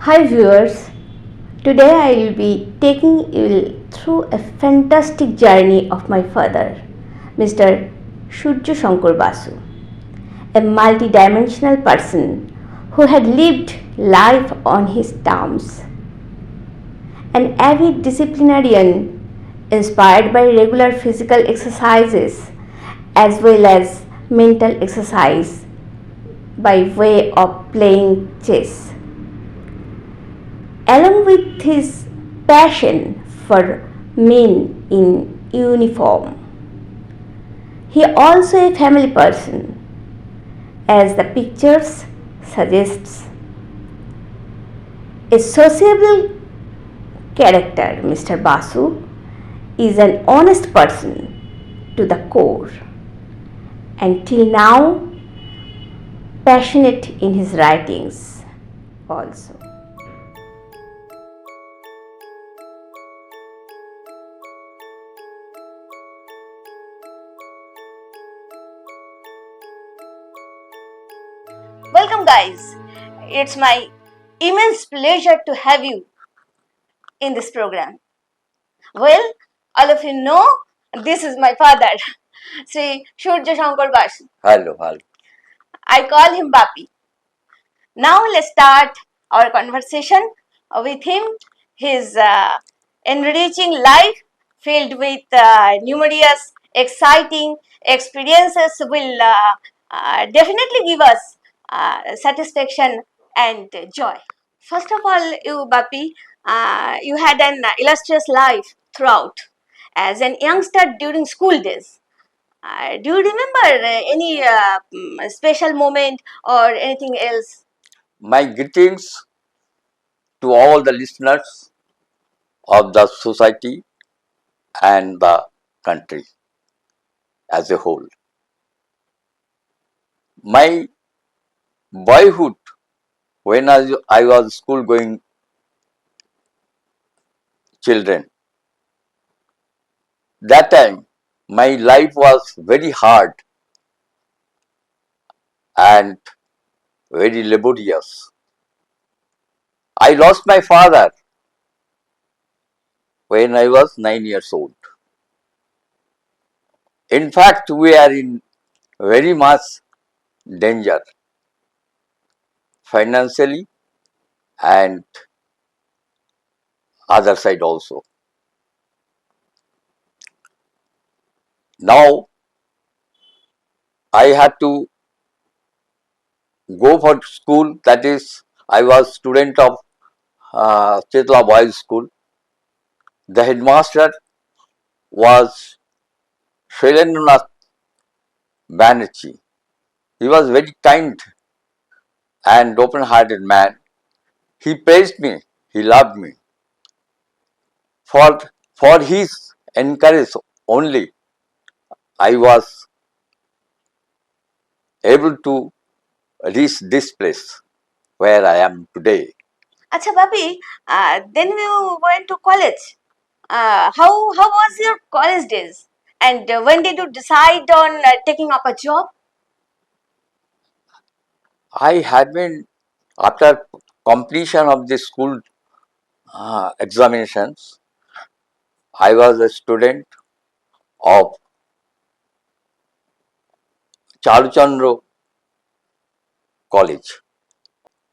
Hi viewers, today I will be taking you through a fantastic journey of my father, Mr. Surja Shankar Basu, a multi-dimensional person who had lived life on his terms. An avid disciplinarian inspired by regular physical exercises as well as mental exercise by way of playing chess. Along with his passion for men in uniform, he also a family person, as the pictures suggests. A sociable character, Mr. Basu is an honest person to the core, and till now passionate in his writings also. Welcome, guys. It's my immense pleasure to have you in this program. Well, all of you know this is my father, Sri Surja Shankar Basu. Hello, hello. I call him Bapi. Now let's start our conversation with him. His enriching life filled with numerous exciting experiences will definitely give us satisfaction and joy. First of all, you Bapi, you had an illustrious life throughout as an youngster during school days. Do you remember any special moment or anything else? My greetings to all the listeners of the society and the country as a whole. My boyhood, when I was school going children, that time my life was very hard and very laborious. I lost my father when I was 9 years old. In fact, we are in very much danger financially and other side also. Now I had to go for school. That is, I was student of Chetla Boys School. The headmaster was Shailendranath Banerjee. He was very kind and open-hearted man. He praised me. He loved me. For for his encourage only, I was able to reach this place where I am today. Acha Babi, then you went to college. How was your college days? And when did you decide on taking up a job? I had been after completion of the school examinations. I was a student of Charuchandra College.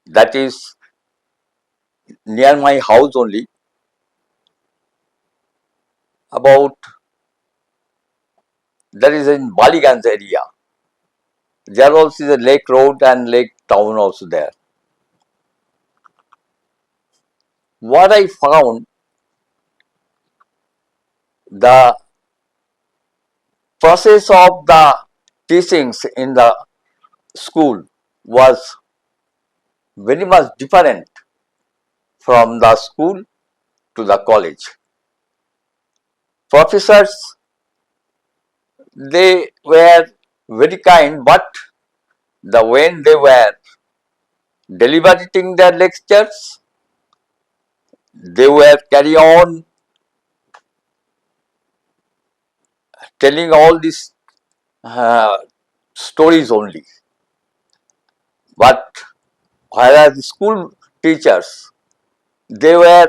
That is near my house only. About that is in Baliganj area. There also is a lake road and lake town also there. What I found, the process of the teachings in the school was very much different from the school to the college. Professors, they were very kind, but when they were deliberating their lectures, they were carry on telling all these uh, stories only. But whereas the school teachers, They were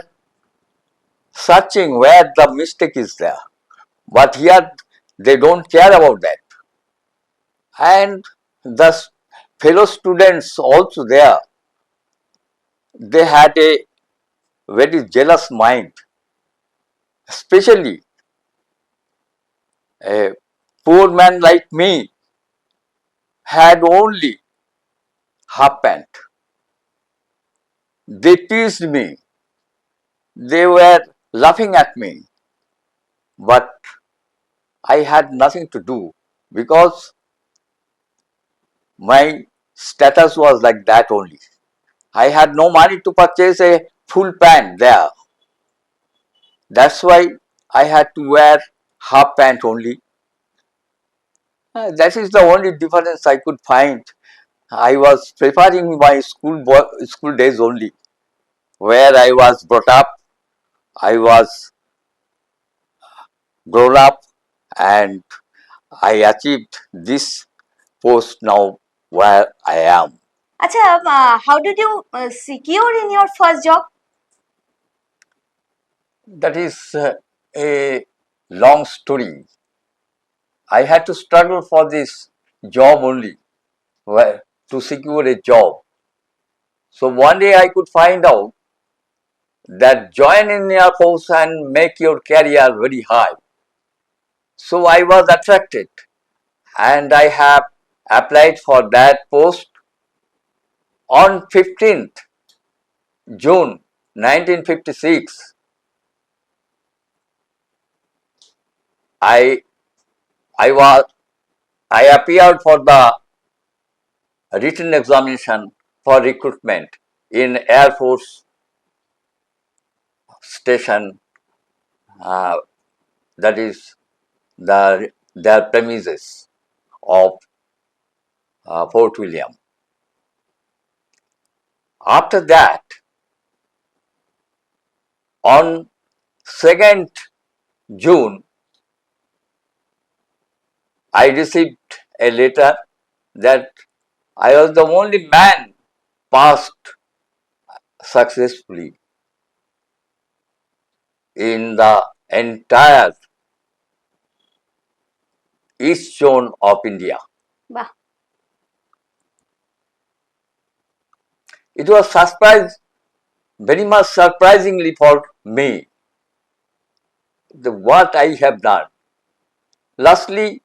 searching where the mistake is there. But here they don't care about that. And the fellow students also there, they had a very jealous mind, especially a poor man like me had only half pant. They teased me, they were laughing at me, but I had nothing to do because my status was like that only. I had no money to purchase a full pant there. That's why I had to wear half pant only. That is the only difference I could find. I was preferring my school days only, where I was brought up, I was grown up, and I achieved this post now where I am. Acha, how did you secure in your first job? That is a long story. I had to struggle for this job only, to secure a job. So one day I could find out that join in your course and make your career very high. So I was attracted and I have applied for that post on 15th June 1956. I I was I appeared for the written examination for recruitment in Air Force Station, uh, that is their premises of Fort William. After that, on 2nd June, I received a letter that I was the only man passed successfully in the entire east zone of India. Bah. It was very much surprisingly for me, what I have done. Lastly,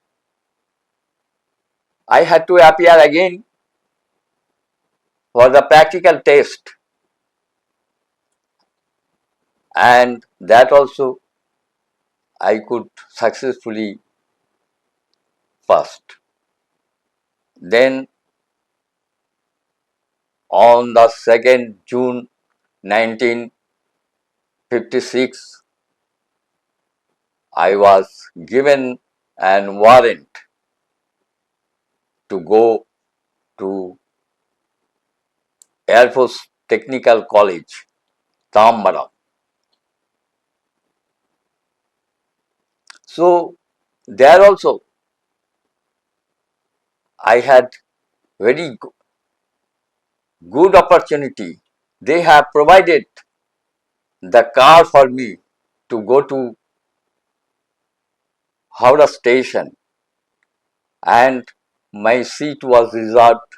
I had to appear again for the practical test, and that also I could successfully pass. Then on the 2nd June 1956, I was given an warrant to go to Air Force Technical College, Tambaram. So there also I had very good opportunity. They have provided the car for me to go to Howrah station, and my seat was reserved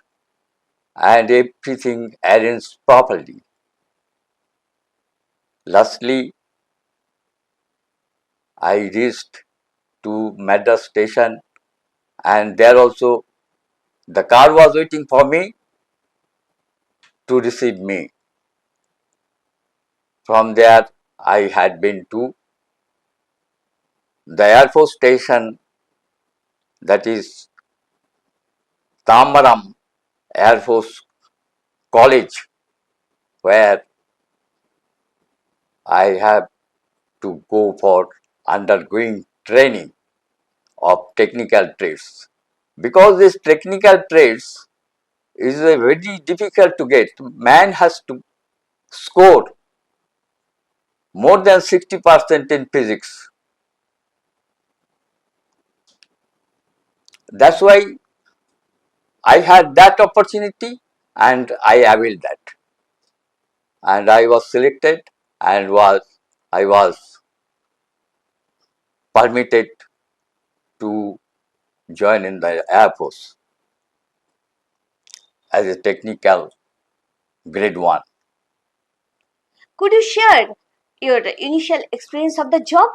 and everything arranged properly. Lastly, I reached to Madras station, and there also the car was waiting for me to receive me. From there, I had been to the Air Force station, that is Tamaram Air Force College, where I have to go for undergoing training of technical trades. Because this technical trades is a very difficult to get. Man has to score more than 60% in physics. That's why I had that opportunity and I availed that. And I was selected and I was permitted to join in the Air Force as a technical grade 1. Could you share your initial experience of the job?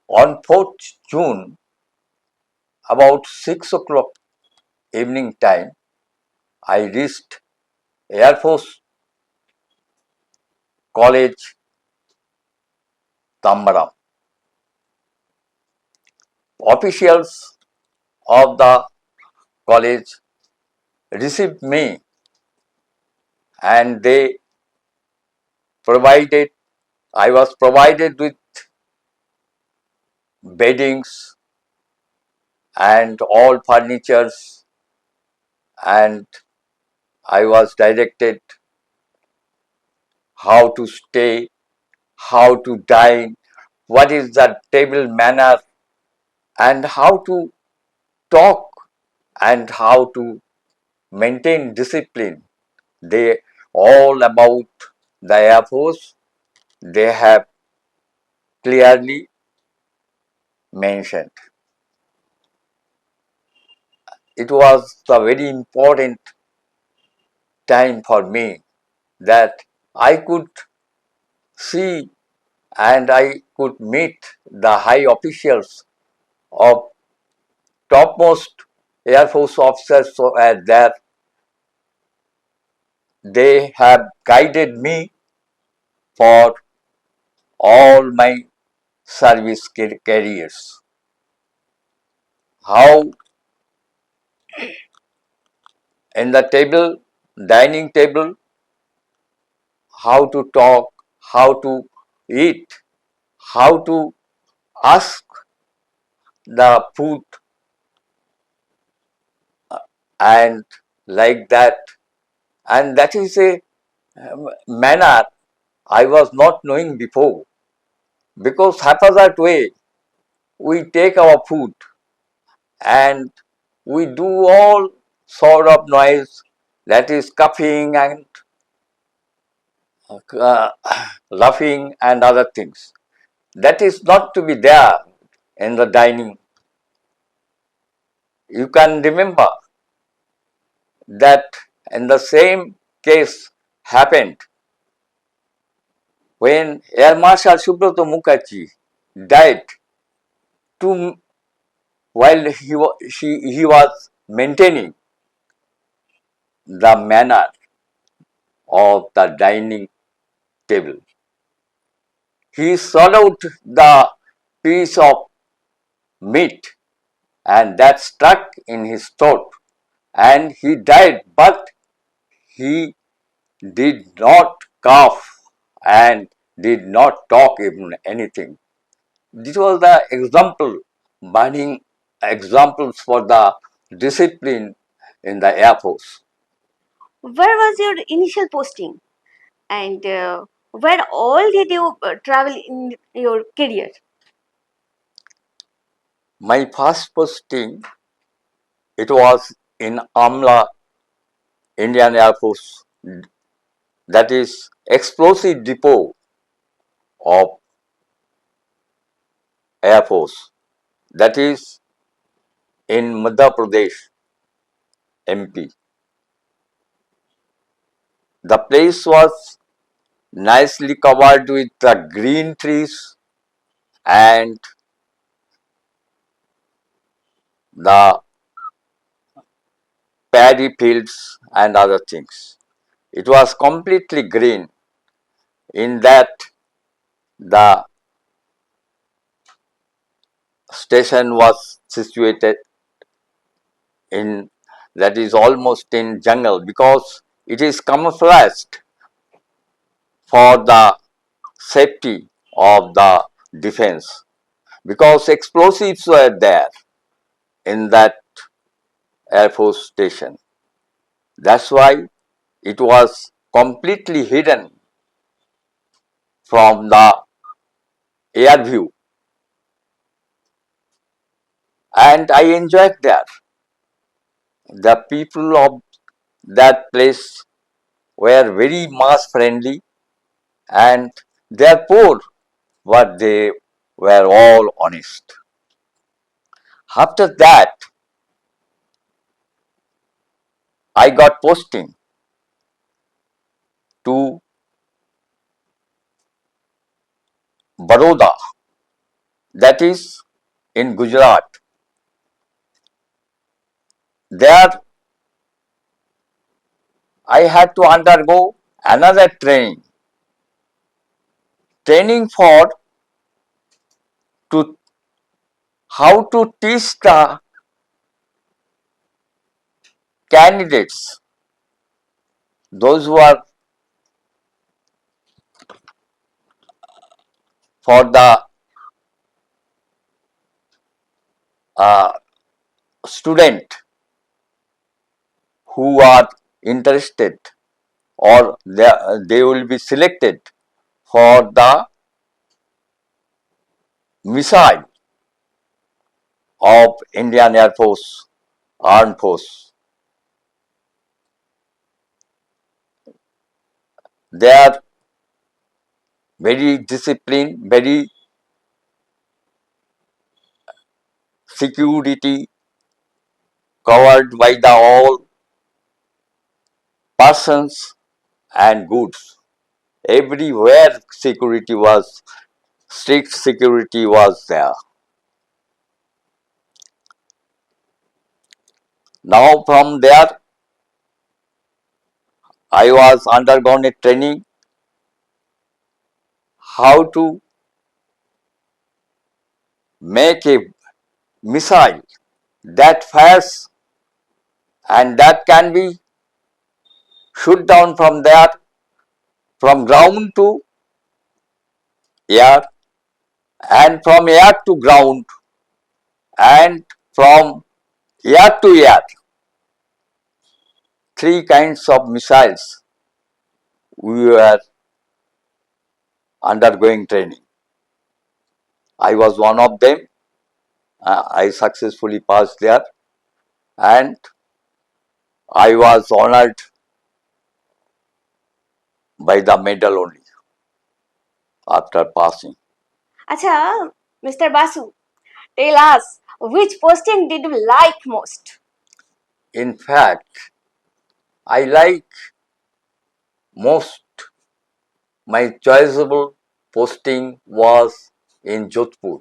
On 4th June, about 6 o'clock evening time, I reached Air Force College, Tambaram. Officials of the college received me and they provided, I was provided with beddings and all furnitures, and I was directed how to stay, how to dine, what is the table manner, and how to talk and how to maintain discipline. They all about the Air Force, they have clearly mentioned. It was a very important time for me that I could see and I could meet the high officials of topmost Air Force officers so there. They have guided me for all my service careers. How in the table, dining table, how to talk, how to eat, how to ask the food, and like that. And that is a manner I was not knowing before, because haphazard way we take our food and we do all sort of noise, that is coughing and uh, laughing and other things. That is not to be there in the dining. You can remember that in the same case happened when Air Marshal Subrata Mukherjee died to, while he was maintaining the manner of the dining table. He swallowed the piece of meat and that stuck in his throat and he died, but he did not cough and did not talk even anything. This was the example, burning examples for the discipline in the Air Force. Where was your initial posting? And where all did you travel in your career? My first posting, it was in Amla, Indian Air Force, that is explosive depot of Air Force, that is in Madhya Pradesh, MP. The place was nicely covered with the green trees and the paddy fields and other things. It was completely green. In that, the station was situated in, that is almost in jungle, because it is camouflaged for the safety of the defense, because explosives were there in that Air Force station. That's why it was completely hidden from the air view, and I enjoyed there. The people of that place were very mass friendly and they are poor, but they were all honest. After that, I got posting to Baroda, that is in Gujarat. There, I had to undergo another training for to how to teach the candidates, those who are for the uh, student who are interested or they will be selected for the missile of Indian Air Force, Armed Force. They are very disciplined, very security covered by the all persons and goods. Everywhere security was, strict security was there. Now from there, I was undergone a training how to make a missile that fires and that can be shoot down from there from ground to air and from air to ground and from air to air. Three kinds of missiles we were undergoing training. I was one of them. I successfully passed there and I was honored by the medal only after passing. Acha, Mr. Basu, tell us which posting did you like most? In fact, I like most my choiceable posting was in Jodhpur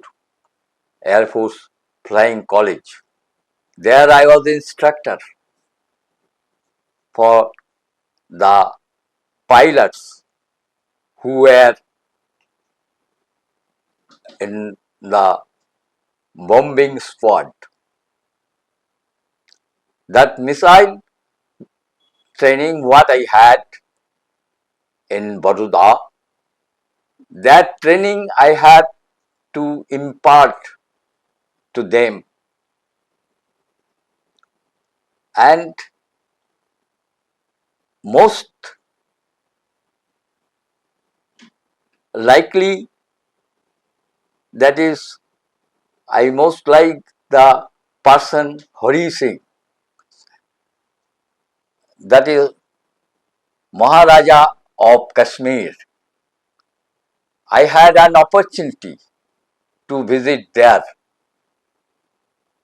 Air Force Flying College. There I was instructor for the pilots who were in the bombing squad. That missile training what I had in Baroda, that training I had to impart to them and most likely that is I most like the person Hari Singh, that is Maharaja of Kashmir. I had an opportunity to visit there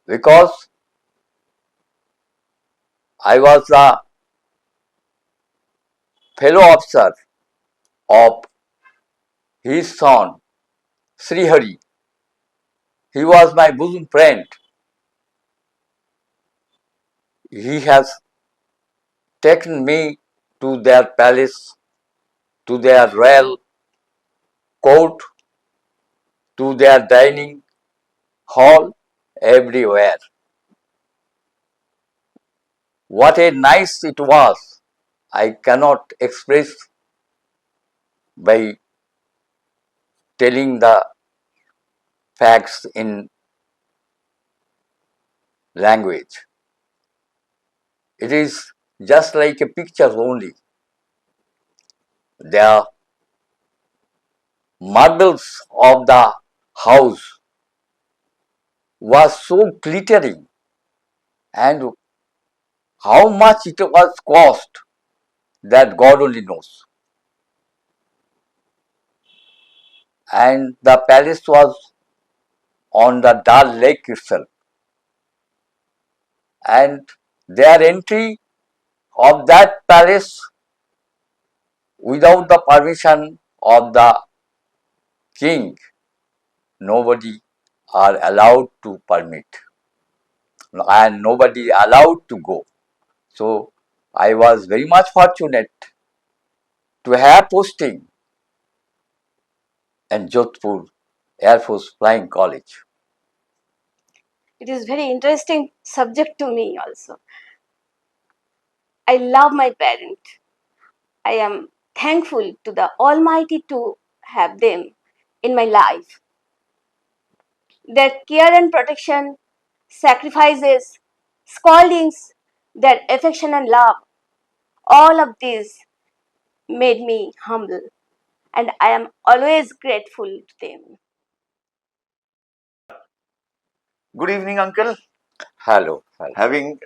because I was the fellow officer of his son, Sri Hari. He was my bosom friend. He has taken me to their palace, to their royal court, to their dining hall, everywhere. What a nice it was! I cannot express by telling the facts in language. It is just like a picture only. The marbles of the house was so glittering and how much it was cost that God only knows. and the palace was on the Dal Lake itself. And their entry of that palace without the permission of the king, nobody are allowed to permit, and nobody allowed to go. So I was very much fortunate to have posting in Jodhpur Air Force Flying College. It is very interesting subject to me also. I love my parent. I am thankful to the Almighty to have them in my life. Their care and protection, sacrifices, scoldings, their affection and love, all of these made me humble, and I am always grateful to them. Good evening, Uncle. Hello, hello. Having,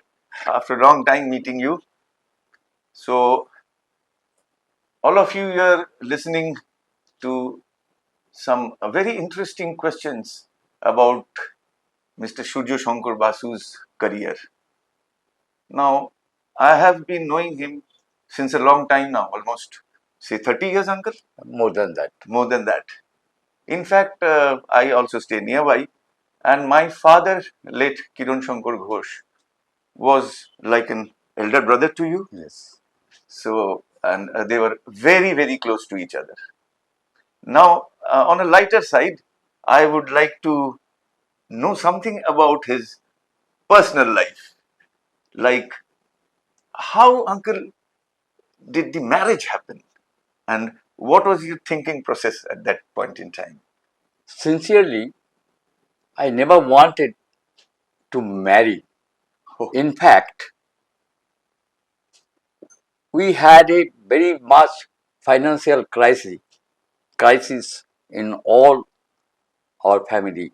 after a long time, meeting you. So, all of you are listening to some very interesting questions about Mr. Surja Shankar Basu's career. Now, I have been knowing him since a long time now, almost say 30 years, Uncle? More than that. More than that. In fact, I also stay nearby, and my father, late Kiran Shankar Ghosh, was like an elder brother to you. Yes. So, and they were very, very close to each other. Now, on a lighter side, I would like to know something about his personal life. Like, how, Uncle, did the marriage happen? And what was your thinking process at that point in time? Sincerely, I never wanted to marry. Oh, In fact, we had a very much financial crisis in all our family,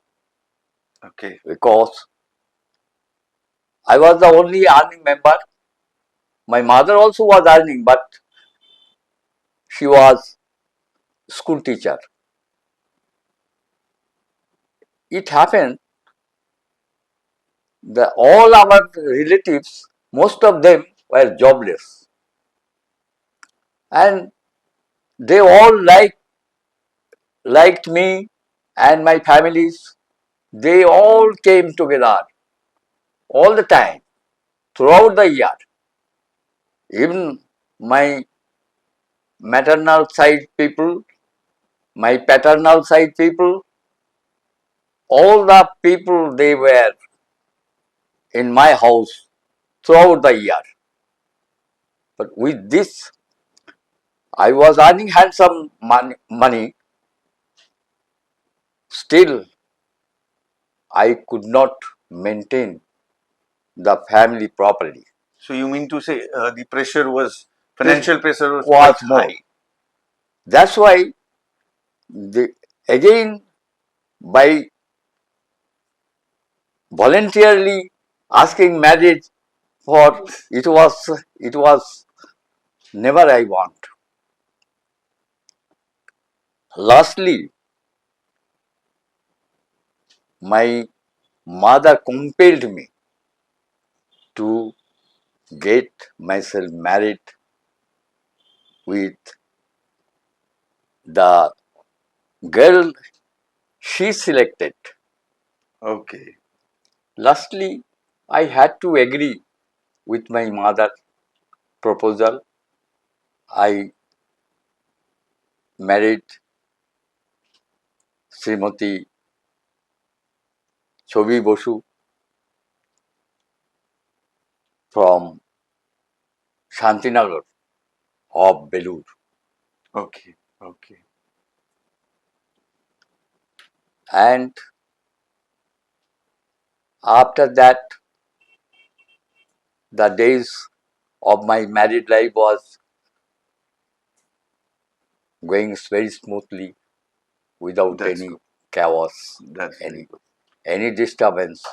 okay. because I was the only earning member. My mother also was earning, but she was school teacher. It happened that all our relatives, most of them were jobless, and they all liked me and my families. They all came together all the time throughout the year. Even my maternal side people, my paternal side people, all the people, they were in my house throughout the year. But with this, I was earning handsome money. Still, I could not maintain the family properly. So, you mean to say the pressure was, This financial pressure was was quite more. high? That's why, again, by voluntarily asking marriage for, it was never I want. Lastly, my mother compelled me to get myself married with the girl she selected. Okay. Lastly, I had to agree with my mother proposal. I married Srimati Shome Basu from Shantinagar of Belur. Okay. Okay. And after that, the days of my married life was going very smoothly without That's any good. chaos, That's very any good. any disturbance.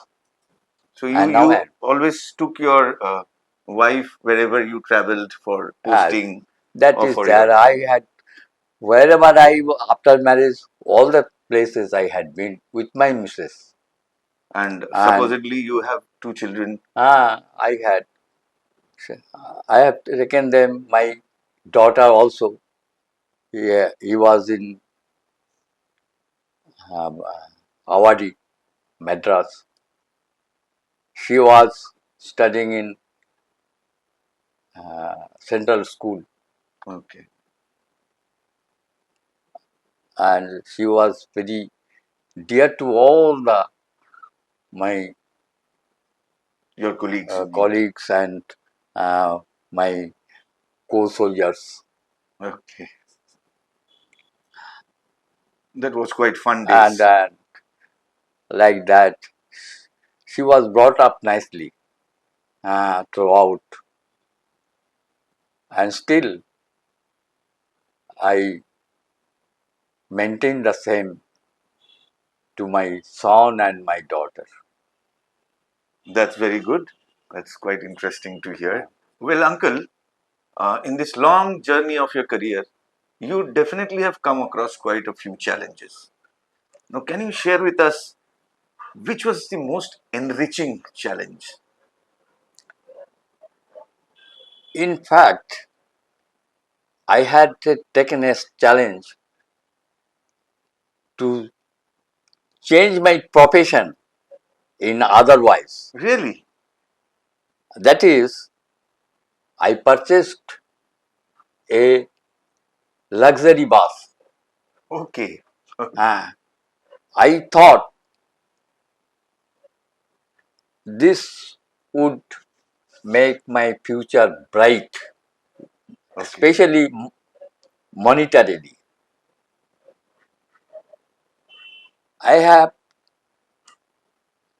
So you And now you always took your wife wherever you traveled for uh, posting that or is for there. your. I had wherever I after marriage, all the places I had been with my missus. And And supposedly you have two children. I have taken them. My daughter also. Yeah, he was in um, Awadi, Madras. She was studying in Central School, Okay. and she was very dear to all the my Your colleagues, you mean? colleagues and uh, my co-soldiers. Okay. That was quite fun And days. like that, she was brought up nicely throughout, and still I maintain the same to my son and my daughter. That's very good. That's quite interesting to hear. Well, uncle, in this long journey of your career, you definitely have come across quite a few challenges. Now, can you share with us which was the most enriching challenge? In fact, I had taken a challenge to change my profession in otherwise. Really? That is, I purchased a luxury bus. Okay. Uh, I thought this would make my future bright, Okay. especially monetarily. I have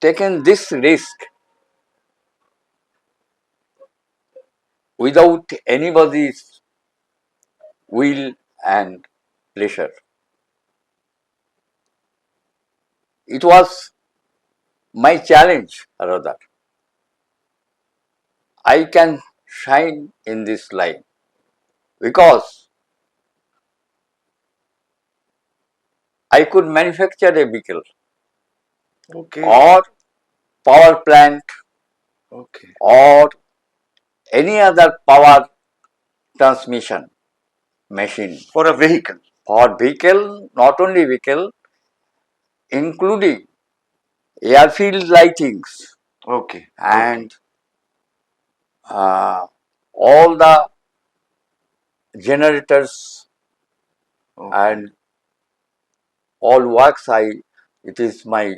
taken this risk without anybody's will and pleasure. It was my challenge, rather. I can shine in this line because I could manufacture a vehicle Okay. or power plant Okay. or any other power transmission machine For a vehicle. or vehicle, not only vehicle, including airfield lightings Okay. Okay. and uh, all the generators Okay. and all works. It is my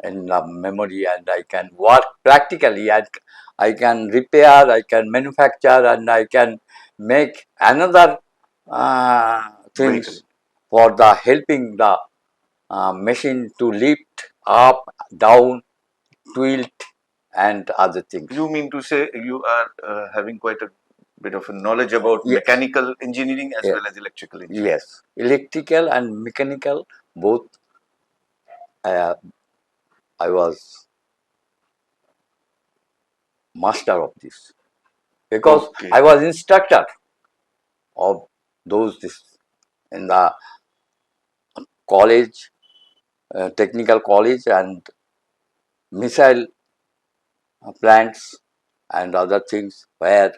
in the memory, and I can work practically, and I can repair, I can manufacture, and I can make another Vehicle. things for the helping the machine to lift up, down, tilt, and other things. You mean to say you are having quite a bit of a knowledge about Yes, mechanical engineering as yes, well as electrical engineering? yes. Electrical and mechanical both. Uh, I was master of this because Okay. I was instructor of those this in the college, technical college, and missile plants and other things where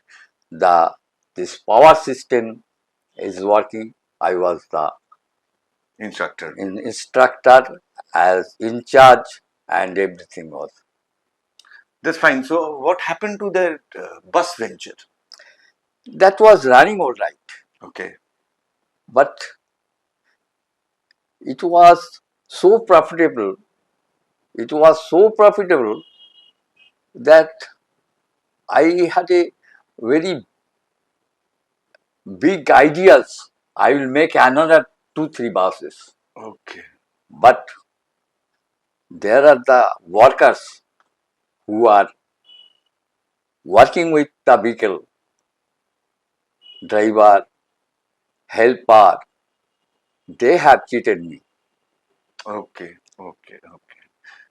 the this power system is working. I was the Instructor. instructor as in charge, and everything was. That's fine. So, what happened to the bus venture? That was running all right, Okay. but it was so profitable. It was so profitable that I had a very big ideas. I will make another 2 3 buses. Okay. But there are the workers who are working with the vehicle, driver, helper, they have cheated me. Okay. Okay. Okay.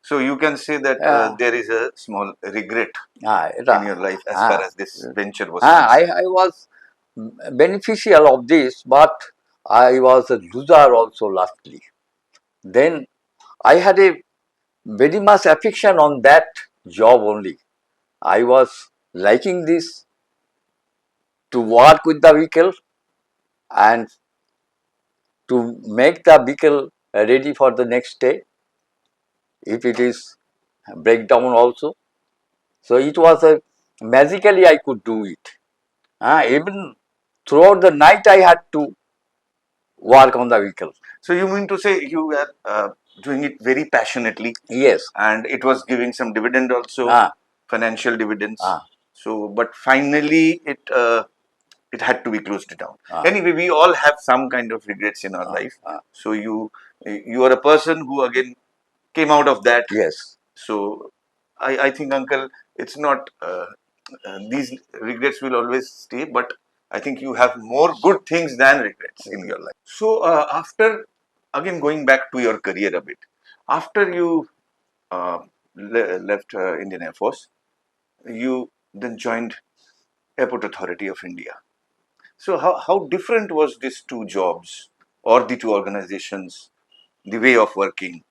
So, you can say that Yeah, there is a small regret it, in your life as far ah, as this venture was concerned. I was beneficial of this, but I was a loser also lastly. Then I had a very much affection on that job only. I was liking this to work with the vehicle and to make the vehicle ready for the next day if it is breakdown also. So it was a magically I could do it. Even throughout the night I had to work on the vehicle. So you mean to say you were doing it very passionately? Yes. And it was giving some dividend also, financial dividends. So, but finally it had to be closed down. Anyway, we all have some kind of regrets in our life. So you are a person who again came out of that. Yes. So I think, Uncle, it's not these regrets will always stay, but I think you have more good things than regrets in your life. So after again going back to your career a bit, after you left Indian Air Force, you then joined Airport Authority of India. So how different was these two jobs or the two organizations, the way of working?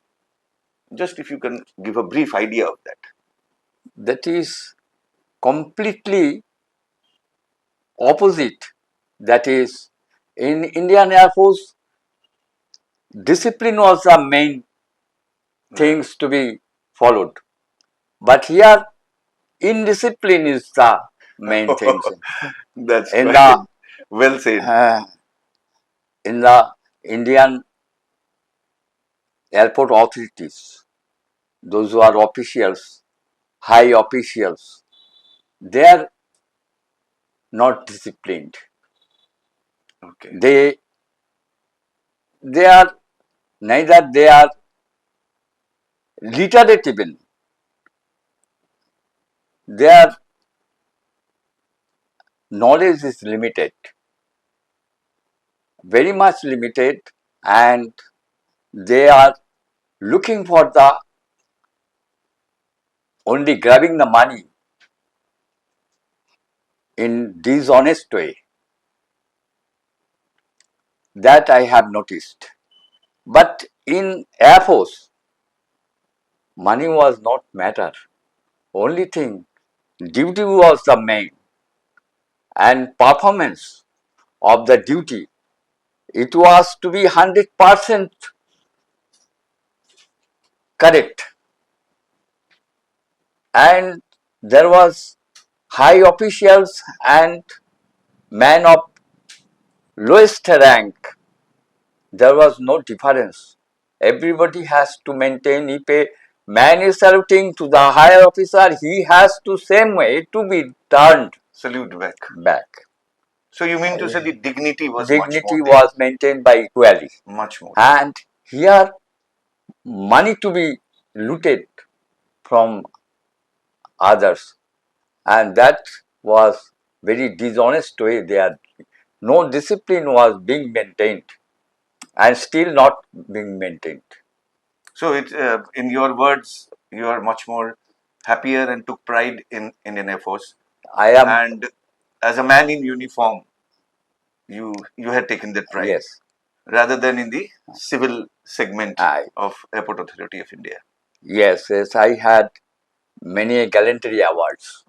Just if you can give a brief idea of that. That is completely opposite. That is, in Indian Air Force, discipline was the main things to be followed. But here, indiscipline is the main things. That's In quite the well said. in the Indian airport authorities, those who are officials, high officials, they are not disciplined. Okay. They are neither they are literate even. Their knowledge is limited, very much limited, and they are looking for the only grabbing the money in dishonest way. That I have noticed. But in Air Force, money was not matter. Only thing, duty was the main, and performance of the duty, it was to be 100% correct. And there was high officials and man of lowest rank. There was no difference. Everybody has to maintain. If a man is saluting to the higher officer, he has to same way to be turned Salute back. back. So you mean to say the dignity was much Dignity more was maintained by equality. much more. And here, money to be looted from others, and that was very dishonest way. There, no discipline was being maintained, and still not being maintained. So it, in your words, you are much more happier and took pride in Indian Air Force. I am. And as a man in uniform, you had taken that pride. Yes. Rather than in the civil segment of Airport Authority of India. Yes, yes, I had many gallantry awards.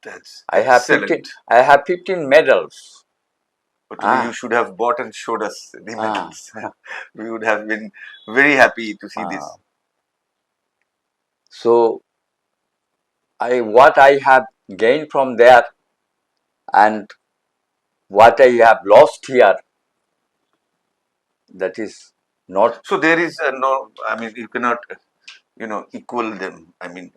That's I have excellent. I have 15 medals. But you should have bought and showed us the medals. We would have been very happy to see this. So what I have gained from there and what I have lost here, that is not. So there is no, I mean, you cannot, equal them. I mean,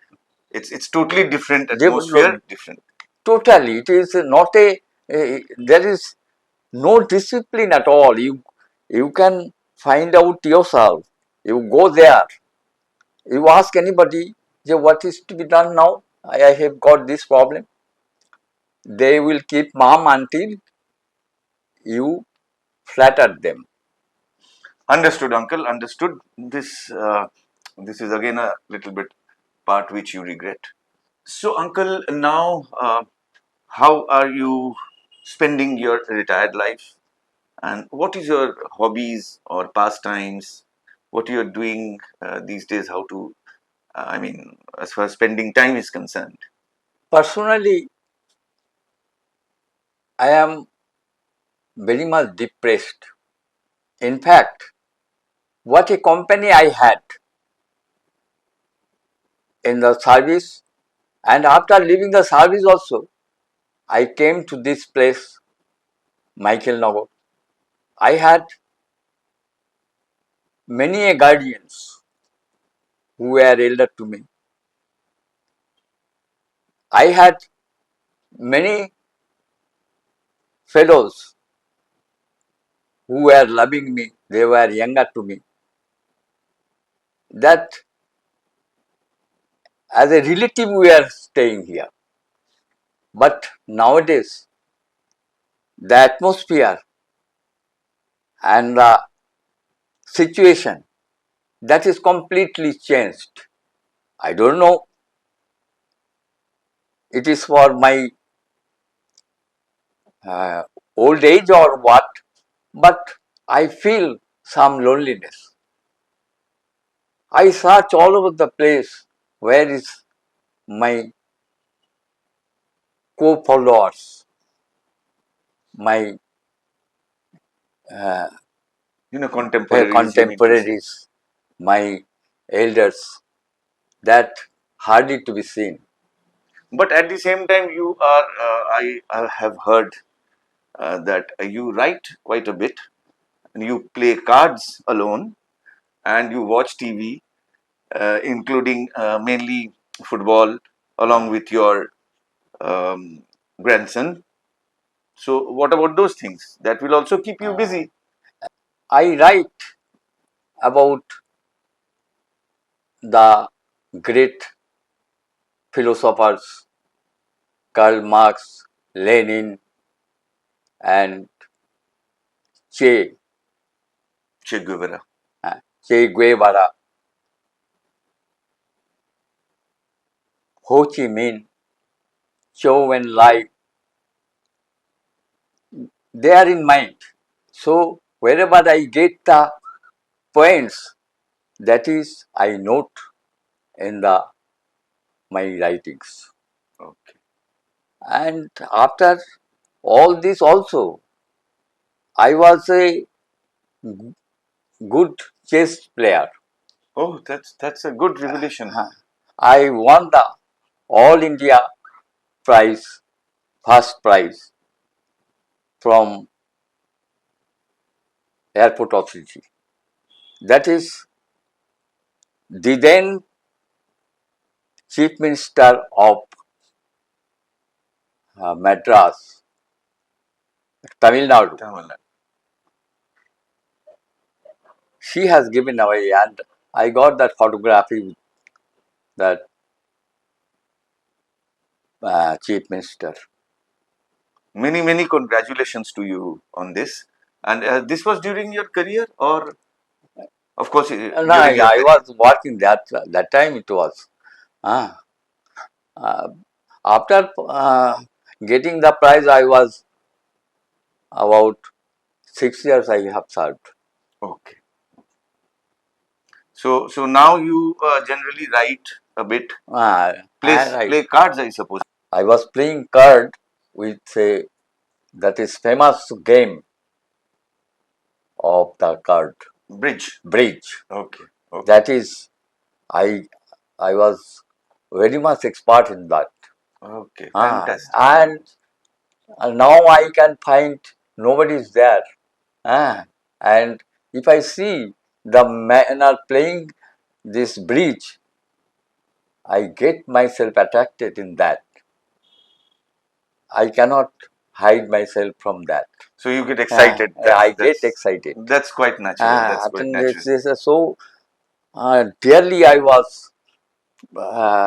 it's totally different atmosphere, different. Totally, it is not there is no discipline at all. You can find out yourself. You go there. You ask anybody, yeah, what is to be done now? I have got this problem. They will keep mum until you flatter them. Understood, uncle. Understood. This is again a little bit part which you regret. So, uncle, now how are you spending your retired life? And what is your hobbies or pastimes? What you are doing these days? How to, I mean, as far as spending time is concerned. Personally, I am very much depressed. In fact, what a company I had in the service, and after leaving the service also, I came to this place, Michael Nagar. I had many guardians who were elder to me. I had many fellows who were loving me. They were younger to me. That as a relative we are staying here. But nowadays, the atmosphere and the situation, that is completely changed. I don't know, it is for my uh, old age or what, but I feel some loneliness. I search all over the place where is my co-followers, my uh, Contemporaries, you mean to say. contemporaries, my elders, that hardly to be seen. But at the same time, you are, I have heard that you write quite a bit and you play cards alone and you watch TV, including mainly football, along Uh, with your um, grandson. So, what about those things? That will also keep you uh, busy. I write about the great philosophers Karl Marx, Lenin, and Che, Che Guevara. Che Guevara, Ho Chi Minh, Chou and Lai, they are in mind. So wherever I get the points, that is I note in the my writings. Okay. And after all this also, I was a good chess player. Oh, that's a good revelation. I won the All India prize, first prize from Airport Authority. That is the then Chief Minister of Madras, Tamil Nadu. Tamil Nadu. She has given away, and I got that photography with that Chief Minister. Many congratulations to you on this. And this was during your career, or of course And during your I career. was working that time it was. Uh, uh, After getting the prize, I was about 6 years I have served. Okay. So now you generally write a bit, And play cards, I suppose. I was playing card with a that is famous game of the card Bridge. bridge. Okay. Okay. That is I I was very much expert in that. Okay. Fantastic. And now I can find nobody is there. And if I see the men are playing this bridge, I get myself attracted in that. I cannot hide myself from that. So you get excited. I get excited. That's quite natural. That's I quite think natural. this is so dearly I was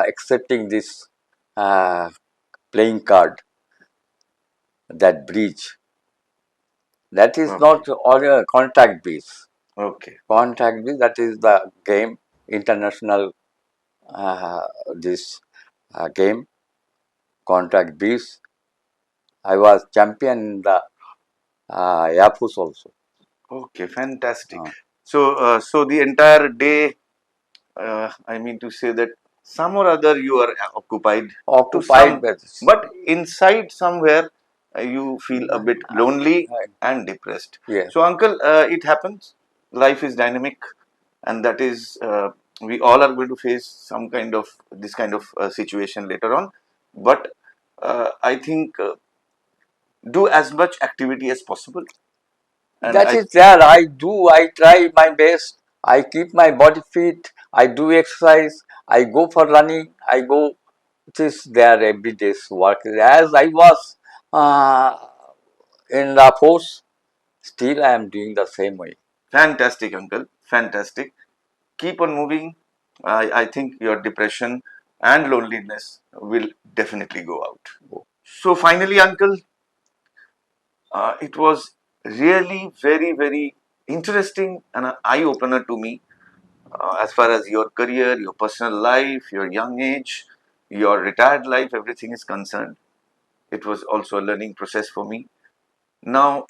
accepting this playing card, that bridge. That is Okay. not on a contact base. Okay. Contact base, that is the game, international uh, this game, contact base. I was champion in the Air Force also. Okay, fantastic. Uh, So the entire day, I mean to say that some or other you are occupied to occupied some, with. but inside somewhere you feel a bit lonely and depressed. Yeah. So, uncle, it happens. Life is dynamic, and that is we all are going to face some kind of this kind of situation later on. But I think do as much activity as possible, and That is there. I do. I try my best. I keep my body fit. I do exercise. I go for running. I go. It is there every day's work. As I was uh, in the force, still I am doing the same way. fantastic, uncle, fantastic. Keep on moving. I think your depression and loneliness will definitely go out. So finally, uncle, it was really very interesting and an eye opener to me as far as your career, your personal life, your young age, your retired life, everything is concerned. It was also a learning process for me. Now,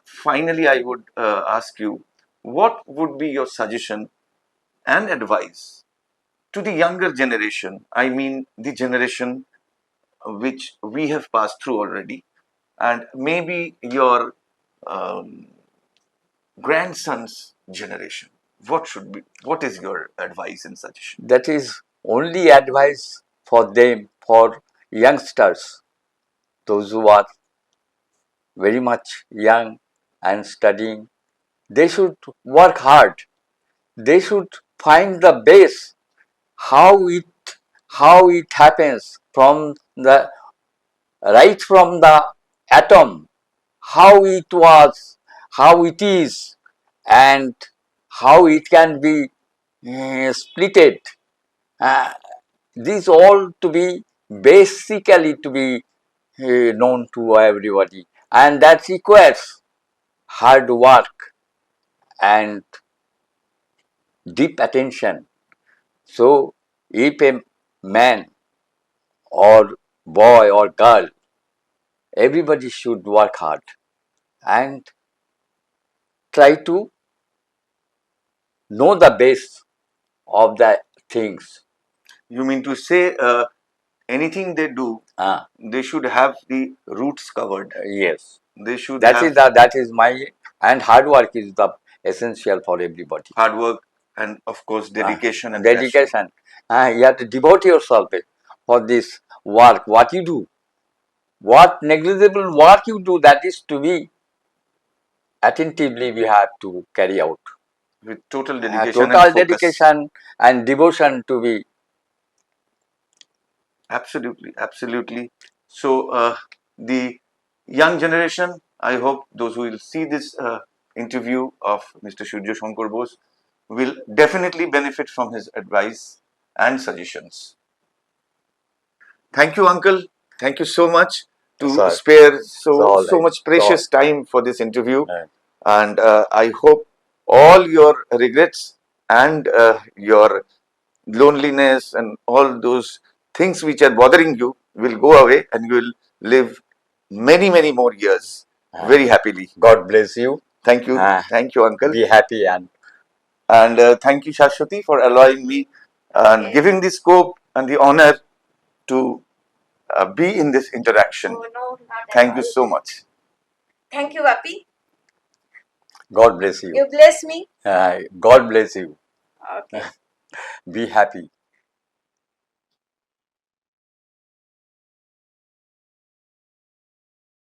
finally, I would ask you, what would be your suggestion and advice to the younger generation? I mean, the generation which we have passed through already, and maybe your um, grandson's generation. What is your advice and suggestion? That is only advice for them, for youngsters, those who are very much young and studying. They should work hard. They should find the base how it happens from the right from the atom, how it was, how it is, and how it can be splitted. Uh, these all to be basically to be known to everybody, and that requires hard work and deep attention. So, if a man or boy or girl, everybody should work hard and try to know the base of the things. You mean to say anything they do, Ah, they should have the roots covered. yes, They should have that is my and hard work is the essential for everybody. hard work and, of course, Ah, dedication and passion. dedication. You have to devote yourself for this work. What you do, what negligible work you do, that is to be attentively we have to carry out. With total dedication and Total focus. dedication and devotion to be. Absolutely, absolutely. So, the young generation, I hope those who will see this interview of Mr. Surja Shankar Bose will definitely benefit from his advice and suggestions. Thank you, Uncle. Thank you so much to So spare it's all so right. much So precious time for this interview. uh, And I hope all your regrets and your loneliness and all those things which are bothering you will go away and you will live many more years very happily. God bless you. Thank you. Uh, Thank you, Uncle. be happy and And thank you, Shashwati, for allowing me and giving the scope and the honor to be in this interaction. Oh, no, not at Thank you all. so much. Thank you, Vapi. God bless you. You bless me. God bless you. Okay. Be happy.